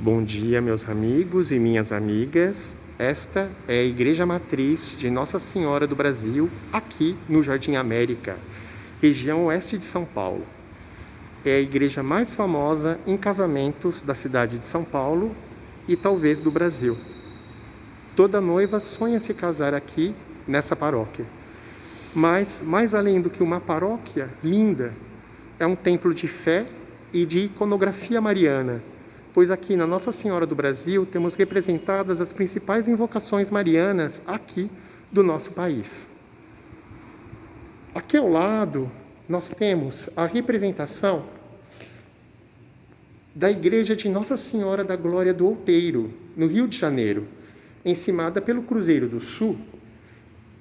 Bom dia, meus amigos e minhas amigas. Esta é a Igreja Matriz de Nossa Senhora do Brasil, aqui no Jardim América, região oeste de São Paulo. É a igreja mais famosa em casamentos da cidade de São Paulo e talvez do Brasil. Toda noiva sonha se casar aqui, nessa paróquia. Mas, mais além do que uma paróquia linda, é um templo de fé e de iconografia mariana, pois aqui na Nossa Senhora do Brasil temos representadas as principais invocações marianas aqui do nosso país. Aqui ao lado nós temos a representação da Igreja de Nossa Senhora da Glória do Outeiro, no Rio de Janeiro, encimada pelo Cruzeiro do Sul.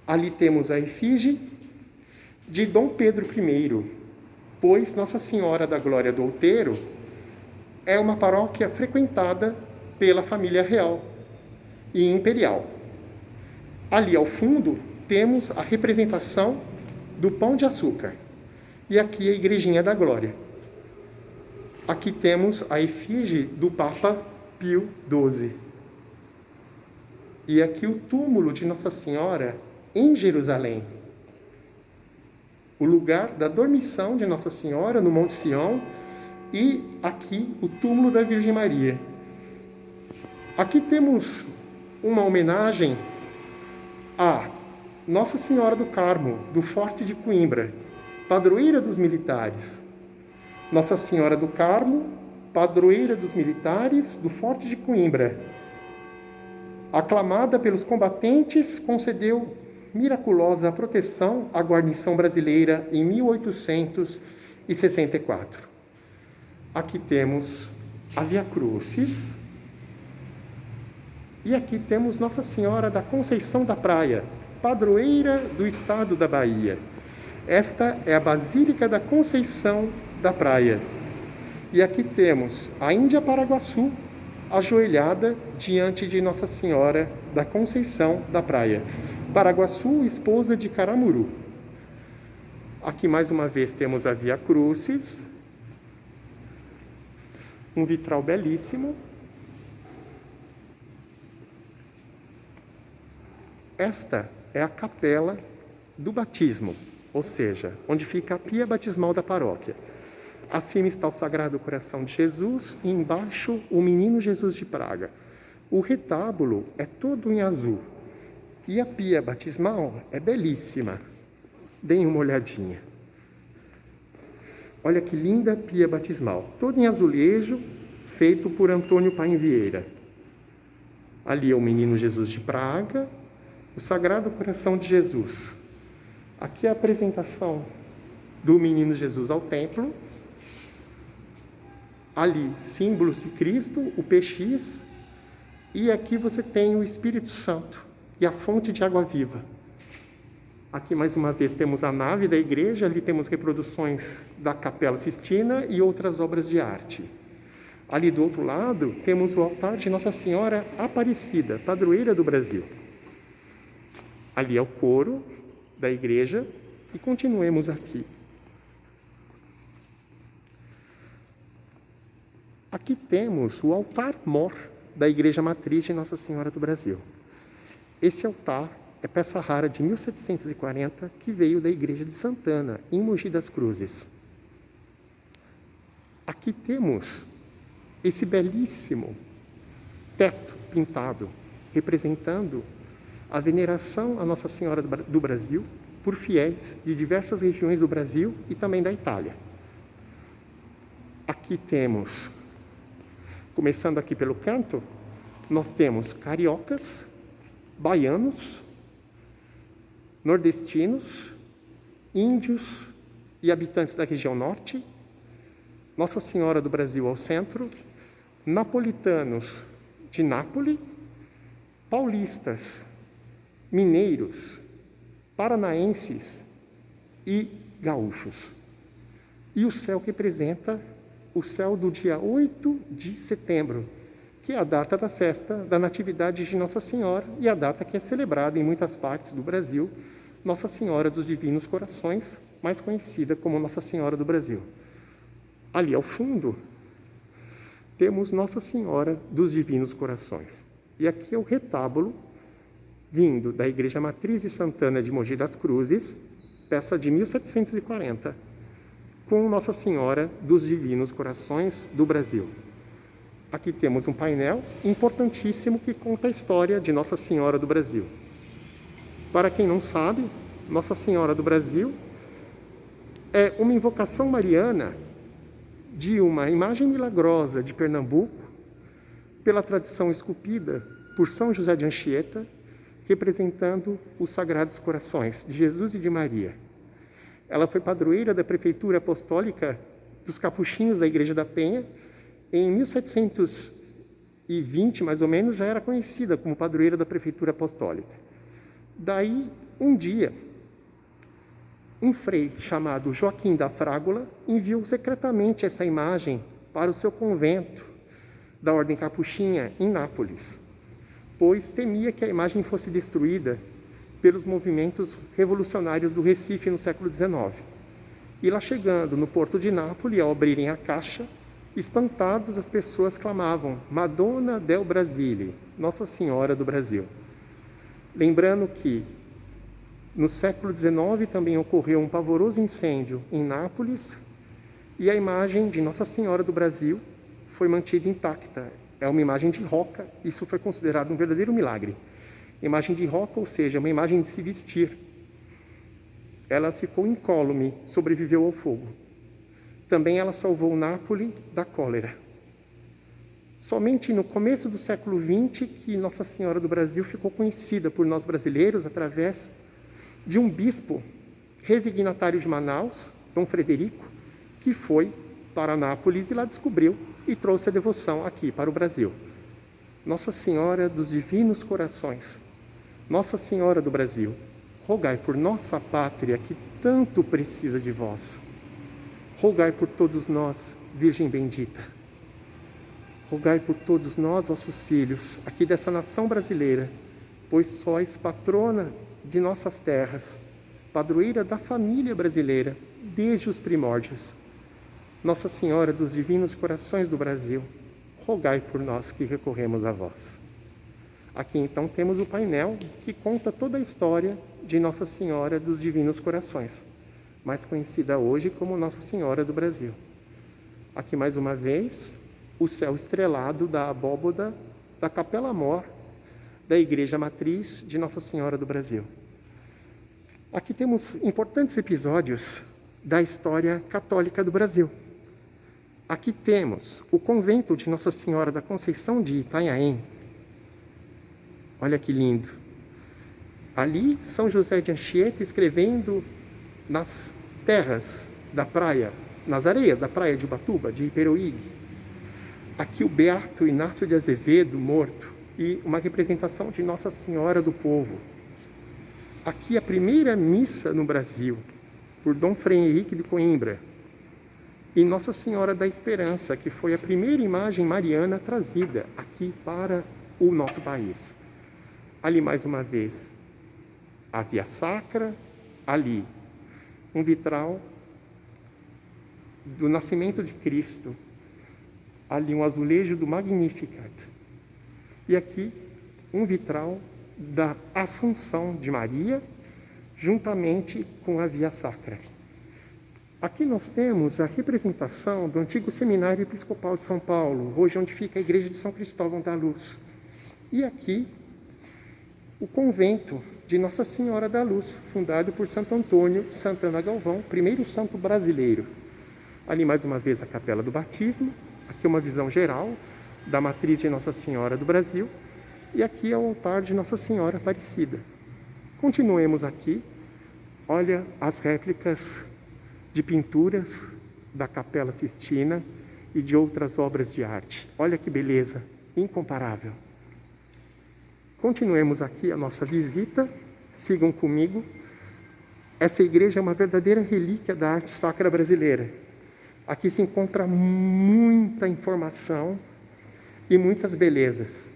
Ali temos a efígie de Dom Pedro I, pois Nossa Senhora da Glória do Outeiro é uma paróquia frequentada pela família real e imperial. Ali ao fundo temos a representação do Pão de Açúcar e aqui a Igrejinha da Glória. Aqui temos a efígie do Papa Pio XII. E aqui o túmulo de Nossa Senhora em Jerusalém. O lugar da dormição de Nossa Senhora no Monte Sião e aqui o túmulo da Virgem Maria. Aqui temos uma homenagem a Nossa Senhora do Carmo, do Forte de Coimbra, padroeira dos militares. Nossa Senhora do Carmo, padroeira dos militares do Forte de Coimbra. Aclamada pelos combatentes, concedeu miraculosa proteção à guarnição brasileira em 1864. Aqui temos a Via Crucis e aqui temos Nossa Senhora da Conceição da Praia, padroeira do estado da Bahia. Esta é a Basílica da Conceição da Praia. E aqui temos a Índia Paraguaçu, ajoelhada diante de Nossa Senhora da Conceição da Praia. Paraguaçu, esposa de Caramuru. Aqui mais uma vez temos a Via Crucis, um vitral belíssimo. Esta é a capela do batismo, ou seja, onde fica a pia batismal da paróquia. Acima está o Sagrado Coração de Jesus e embaixo o Menino Jesus de Praga. O retábulo é todo em azul e a pia batismal é belíssima. Deem uma olhadinha. Olha que linda pia batismal, toda em azulejo, feito por Antônio Paim Vieira. Ali é o Menino Jesus de Praga, o Sagrado Coração de Jesus. Aqui é a apresentação do Menino Jesus ao templo. Ali, símbolos de Cristo, o PX, e aqui você tem o Espírito Santo e a fonte de água viva. Aqui, mais uma vez, temos a nave da igreja, ali temos reproduções da Capela Sistina e outras obras de arte. Ali do outro lado, temos o altar de Nossa Senhora Aparecida, padroeira do Brasil. Ali é o coro da igreja e continuemos aqui. Aqui temos o altar-mor da Igreja Matriz de Nossa Senhora do Brasil. Esse altar é peça rara de 1740 que veio da Igreja de Santana, em Mogi das Cruzes. Aqui temos esse belíssimo teto pintado, representando a veneração a Nossa Senhora do Brasil por fiéis de diversas regiões do Brasil e também da Itália. Aqui temos, começando aqui pelo canto, nós temos cariocas, baianos, nordestinos, índios e habitantes da região norte, Nossa Senhora do Brasil ao centro, napolitanos de Nápoles, paulistas, mineiros, paranaenses e gaúchos. E o céu representa o céu do dia 8 de setembro, que é a data da festa da Natividade de Nossa Senhora e a data que é celebrada em muitas partes do Brasil, Nossa Senhora dos Divinos Corações, mais conhecida como Nossa Senhora do Brasil. Ali ao fundo, temos Nossa Senhora dos Divinos Corações. E aqui é o retábulo vindo da Igreja Matriz de Santana de Mogi das Cruzes, peça de 1740, com Nossa Senhora dos Divinos Corações do Brasil. Aqui temos um painel importantíssimo que conta a história de Nossa Senhora do Brasil. Para quem não sabe, Nossa Senhora do Brasil é uma invocação mariana de uma imagem milagrosa de Pernambuco, pela tradição esculpida por São José de Anchieta, representando os Sagrados Corações de Jesus e de Maria. Ela foi padroeira da Prefeitura Apostólica dos Capuchinhos da Igreja da Penha. Em 1720, mais ou menos, já era conhecida como padroeira da Prefeitura Apostólica. Daí, um dia, um frei chamado Joaquim da Frágula enviou secretamente essa imagem para o seu convento da Ordem Capuchinha em Nápoles, pois temia que a imagem fosse destruída pelos movimentos revolucionários do Recife no século XIX. E lá chegando no porto de Nápoles, ao abrirem a caixa, espantados, as pessoas clamavam: Madonna del Brasile, Nossa Senhora do Brasil. Lembrando que no século XIX também ocorreu um pavoroso incêndio em Nápoles e a imagem de Nossa Senhora do Brasil foi mantida intacta. É uma imagem de roca, isso foi considerado um verdadeiro milagre. Imagem de roca, ou seja, uma imagem de se vestir. Ela ficou incólume, sobreviveu ao fogo. Também ela salvou Nápoles da cólera. Somente no começo do século XX que Nossa Senhora do Brasil ficou conhecida por nós brasileiros através de um bispo resignatário de Manaus, Dom Frederico, que foi para Nápoles e lá descobriu e trouxe a devoção aqui para o Brasil. Nossa Senhora dos Divinos Corações, Nossa Senhora do Brasil, rogai por nossa pátria que tanto precisa de vós. Rogai por todos nós, Virgem bendita. Rogai por todos nós, vossos filhos, aqui dessa nação brasileira, pois sois patrona de nossas terras, padroeira da família brasileira, desde os primórdios. Nossa Senhora dos Divinos Corações do Brasil, rogai por nós que recorremos a vós. Aqui então temos o painel que conta toda a história de Nossa Senhora dos Divinos Corações, mais conhecida hoje como Nossa Senhora do Brasil. Aqui mais uma vez, o céu estrelado da abóboda da Capela Mor da Igreja Matriz de Nossa Senhora do Brasil. Aqui temos importantes episódios da história católica do Brasil. Aqui temos o convento de Nossa Senhora da Conceição de Itanhaém. Olha que lindo. Ali, São José de Anchieta escrevendo nas terras da praia, nas areias da praia de Ubatuba, de Iperoígue. Aqui o Beato Inácio de Azevedo, morto, e uma representação de Nossa Senhora do Povo. Aqui a primeira missa no Brasil, por Dom Frei Henrique de Coimbra, e Nossa Senhora da Esperança, que foi a primeira imagem mariana trazida aqui para o nosso país. Ali, mais uma vez, a Via Sacra, ali, um vitral do Nascimento de Cristo, ali um azulejo do Magnificat, e aqui um vitral da Assunção de Maria, juntamente com a Via Sacra. Aqui nós temos a representação do antigo Seminário Episcopal de São Paulo, hoje onde fica a Igreja de São Cristóvão da Luz. E aqui o convento de Nossa Senhora da Luz, fundado por Santo Antônio Santana Galvão, primeiro santo brasileiro. Ali mais uma vez a Capela do Batismo, aqui uma visão geral da matriz de Nossa Senhora do Brasil, e aqui é o altar de Nossa Senhora Aparecida. Continuemos aqui, olha as réplicas de pinturas da Capela Sistina e de outras obras de arte. Olha que beleza, incomparável. Continuemos aqui a nossa visita, sigam comigo. Essa igreja é uma verdadeira relíquia da arte sacra brasileira. Aqui se encontra muita informação e muitas belezas.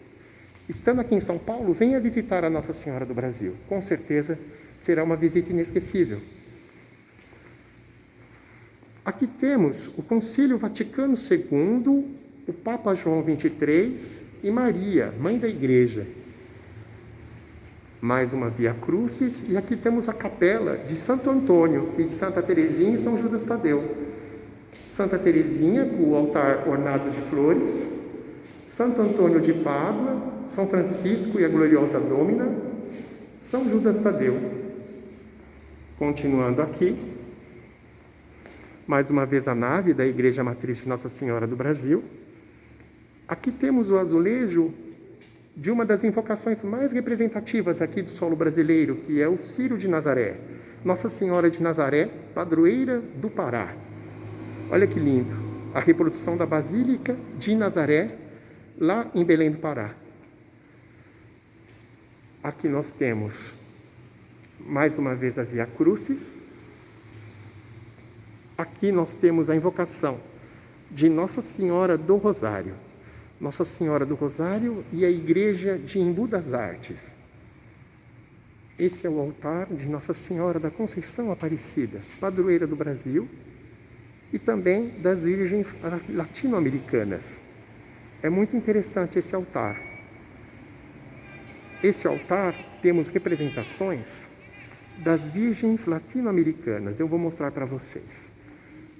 Estando aqui em São Paulo, venha visitar a Nossa Senhora do Brasil. Com certeza será uma visita inesquecível. Aqui temos o Concílio Vaticano II o Papa João XXIII e Maria, mãe da igreja. Mais uma Via Crucis, e aqui temos a capela de Santo Antônio e de Santa Teresinha e São Judas Tadeu. Santa Teresinha, com o altar ornado de flores, Santo Antônio de Pádua, São Francisco e a Gloriosa Dômina, São Judas Tadeu. Continuando aqui, mais uma vez a nave da Igreja Matriz de Nossa Senhora do Brasil. Aqui temos o azulejo de uma das invocações mais representativas aqui do solo brasileiro, que é o Círio de Nazaré. Nossa Senhora de Nazaré, padroeira do Pará. Olha que lindo, a reprodução da Basílica de Nazaré, lá em Belém do Pará. Aqui nós temos, mais uma vez, a Via Crucis. Aqui nós temos a invocação de Nossa Senhora do Rosário. Nossa Senhora do Rosário e a Igreja de Embu das Artes. Esse é o altar de Nossa Senhora da Conceição Aparecida, padroeira do Brasil, e também das Virgens Latino-Americanas. É muito interessante esse altar. Esse altar temos representações das Virgens Latino-Americanas. Eu vou mostrar para vocês.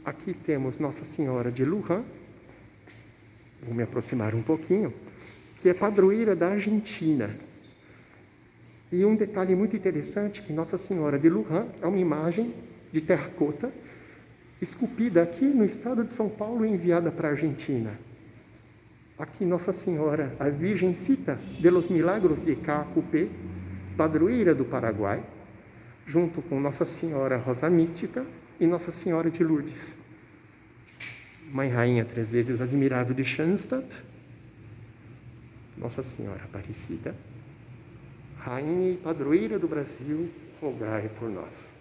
Aqui temos Nossa Senhora de Luján, vou me aproximar um pouquinho, que é padroeira da Argentina. E um detalhe muito interessante, que Nossa Senhora de Luján é uma imagem de terracota, esculpida aqui no estado de São Paulo e enviada para a Argentina. Aqui Nossa Senhora, a Virgencita de los Milagros de Caacupé, padroeira do Paraguai, junto com Nossa Senhora Rosa Mística e Nossa Senhora de Lourdes. Mãe Rainha 3 vezes admirável de Schanstatt, Nossa Senhora Aparecida, Rainha e Padroeira do Brasil, rogai por nós.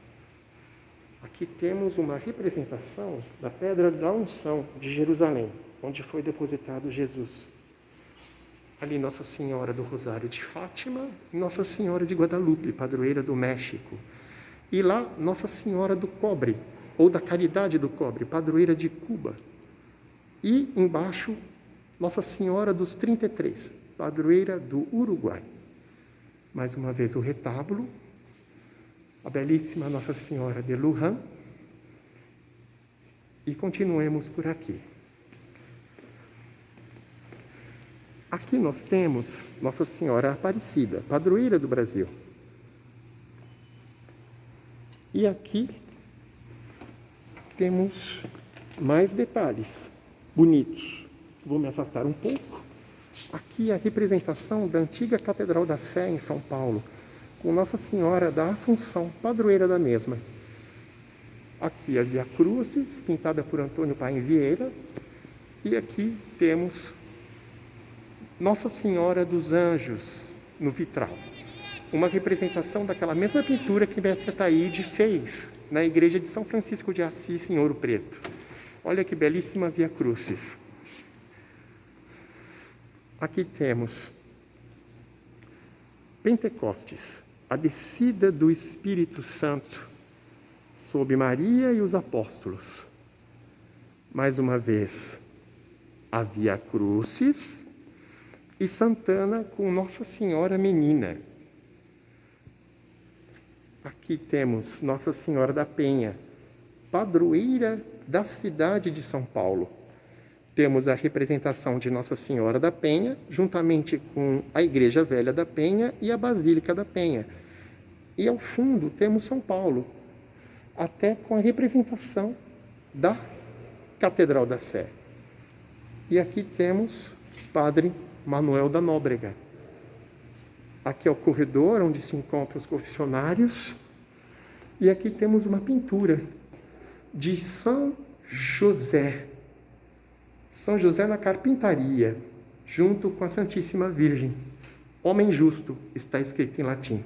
Aqui temos uma representação da Pedra da Unção de Jerusalém, onde foi depositado Jesus. Ali Nossa Senhora do Rosário de Fátima e Nossa Senhora de Guadalupe, padroeira do México. E lá Nossa Senhora do Cobre, ou da Caridade do Cobre, padroeira de Cuba. E embaixo, Nossa Senhora dos 33, padroeira do Uruguai. Mais uma vez o retábulo, a belíssima Nossa Senhora de Luján. E continuemos por aqui. Aqui nós temos Nossa Senhora Aparecida, padroeira do Brasil. E aqui temos mais detalhes bonitos. Vou me afastar um pouco. Aqui a representação da antiga Catedral da Sé, em São Paulo, com Nossa Senhora da Assunção, padroeira da mesma. Aqui a Via Crucis, pintada por Antônio Paim Vieira. E aqui temos Nossa Senhora dos Anjos, no vitral. Uma representação daquela mesma pintura que Mestre Ataíde fez na igreja de São Francisco de Assis, em Ouro Preto. Olha que belíssima Via Crucis. Aqui temos Pentecostes, a descida do Espírito Santo sobre Maria e os apóstolos. Mais uma vez, a Via Crucis e Santana com Nossa Senhora Menina. Aqui temos Nossa Senhora da Penha, padroeira da cidade de São Paulo. Temos a representação de Nossa Senhora da Penha, juntamente com a Igreja Velha da Penha e a Basílica da Penha. E ao fundo temos São Paulo, até com a representação da Catedral da Sé. E aqui temos Padre Manuel da Nóbrega. Aqui é o corredor onde se encontram os confessionários. E aqui temos uma pintura de São José. São José na Carpintaria, junto com a Santíssima Virgem. Homem justo, está escrito em latim.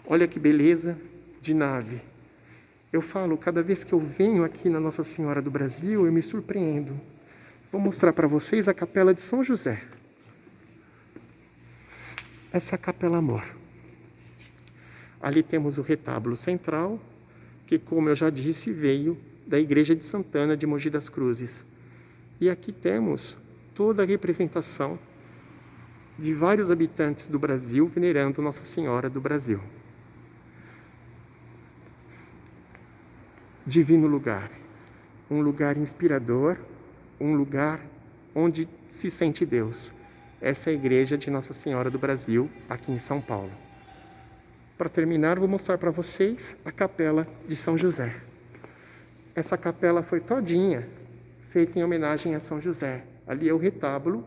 Olha que beleza de nave. Eu falo, cada vez que eu venho aqui na Nossa Senhora do Brasil, eu me surpreendo. Vou mostrar para vocês a Capela de São José. Essa é a Capela Mor. Ali temos o retábulo central, que, como eu já disse, veio da Igreja de Santana de Mogi das Cruzes. E aqui temos toda a representação de vários habitantes do Brasil venerando Nossa Senhora do Brasil. Divino lugar, um lugar inspirador, um lugar onde se sente Deus. Essa é a igreja de Nossa Senhora do Brasil, aqui em São Paulo. Para terminar, vou mostrar para vocês a capela de São José. Essa capela foi todinha feita em homenagem a São José. Ali é o retábulo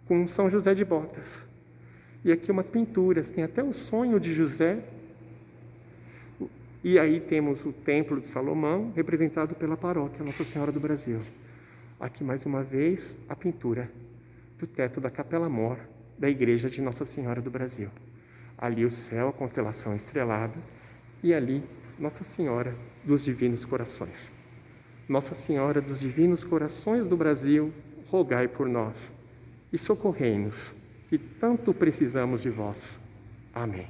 com São José de Botas. E aqui umas pinturas, tem até o sonho de José. E aí temos o Templo de Salomão, representado pela paróquia Nossa Senhora do Brasil. Aqui, mais uma vez, a pintura do teto da Capela Mor, da Igreja de Nossa Senhora do Brasil. Ali o céu, a constelação estrelada, e ali Nossa Senhora dos Divinos Corações. Nossa Senhora dos Divinos Corações do Brasil, rogai por nós e socorrei-nos, que tanto precisamos de vós. Amém.